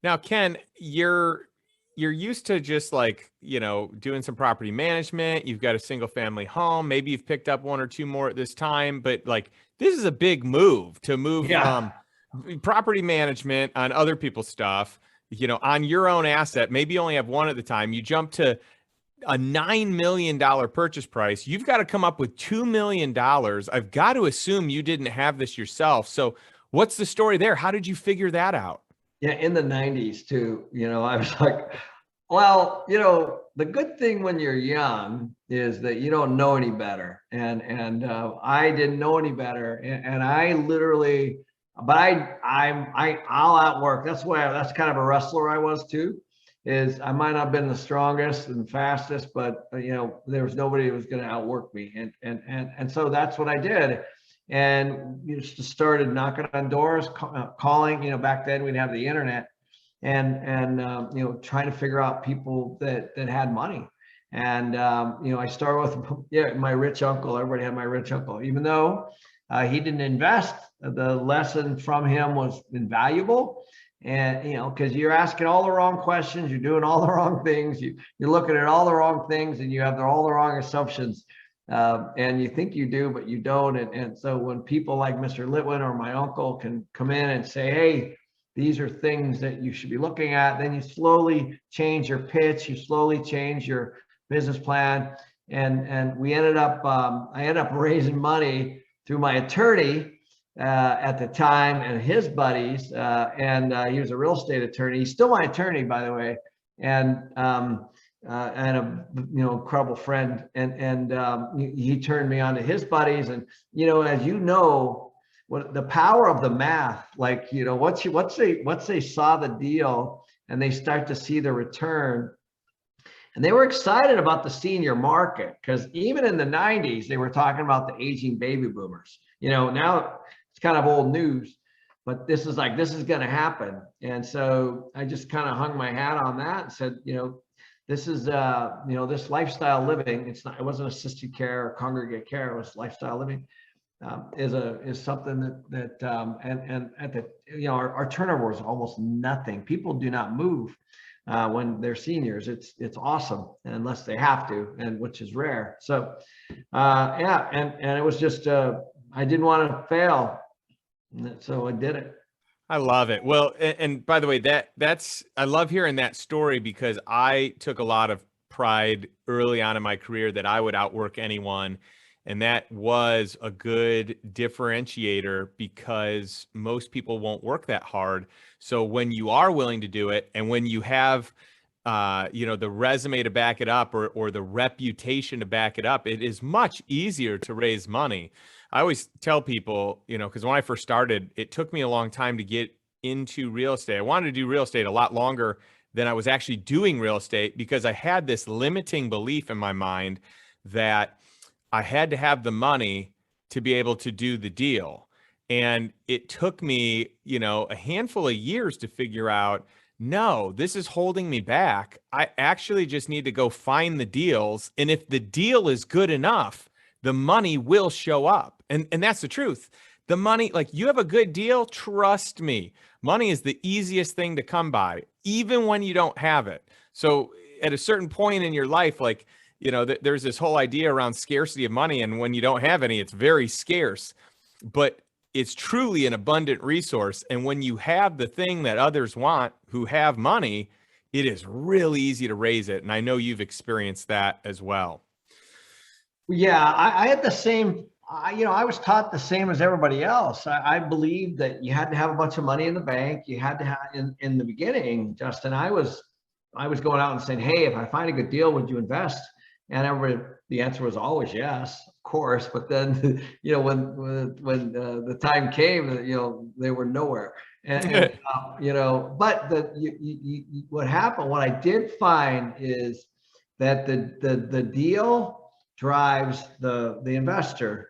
Now, Ken, you're used to just like, doing some property management. You've got a single family home. Maybe you've picked up one or two more at this time, but like this is a big move to move Yeah. from property management on other people's stuff, on your own asset. Maybe you only have one at the time. You jump to a $9 million purchase price. You've got to come up with $2 million. I've got to assume you didn't have this yourself. So what's the story there? How did you figure that out? Yeah, in the 90s too, I was like, well, the good thing when you're young is that you don't know any better. And I didn't know any better. And I literally, but I'll outwork. That's kind of a wrestler I was too, is I might not have been the strongest and fastest, but there was nobody who was going to outwork me. And so that's what I did. And we just started knocking on doors, calling. Back then we'd have the internet, and trying to figure out people that had money. And I started with my rich uncle. Everybody had my rich uncle, even though he didn't invest. The lesson from him was invaluable. And because you're asking all the wrong questions, you're doing all the wrong things, you're looking at all the wrong things, and you have all the wrong assumptions. And you think you do, but you don't. And so when people like Mr. Litwin or my uncle can come in and say, hey, these are things that you should be looking at, then you slowly change your pitch, you slowly change your business plan. And we ended up, I ended up raising money through my attorney at the time and his buddies. And he was a real estate attorney. He's still my attorney, by the way. And a incredible friend, and he turned me on to his buddies. And as what the power of the math, like once they saw the deal and they start to see the return, and they were excited about the senior market, because even in the 90s they were talking about the aging baby boomers. Now it's kind of old news, but this is going to happen. And so I just kind of hung my hat on that and said, this is this lifestyle living. It wasn't assisted care or congregate care. It was lifestyle living. Is something that and at the our turnover is almost nothing. People do not move when they're seniors. It's awesome, unless they have to, and which is rare. So yeah, and it was just I didn't want to fail, so I did it. I love it. Well, and by the way, that's I love hearing that story, because I took a lot of pride early on in my career that I would outwork anyone. And that was a good differentiator, because most people won't work that hard. So when you are willing to do it, and when you have the resume to back it up, or the reputation to back it up, it is much easier to raise money. I always tell people, because when I first started, it took me a long time to get into real estate. I wanted to do real estate a lot longer than I was actually doing real estate, because I had this limiting belief in my mind that I had to have the money to be able to do the deal. And it took me, a handful of years to figure out, no, this is holding me back. I actually just need to go find the deals. And if the deal is good enough, the money will show up. And that's the truth. The money, like, you have a good deal, trust me, money is the easiest thing to come by, even when you don't have it. So at a certain point in your life, like, there's this whole idea around scarcity of money. And when you don't have any, it's very scarce, but it's truly an abundant resource. And when you have the thing that others want who have money, it is really easy to raise it. And I know you've experienced that as well. Yeah, I had the same. I was taught the same as everybody else. I believed that you had to have a bunch of money in the bank. You had to have in the beginning, Justin. I was going out and saying, "Hey, if I find a good deal, would you invest?" And the answer was always yes, of course. But then, when the time came, they were nowhere. But what happened? What I did find is that the deal drives the investor,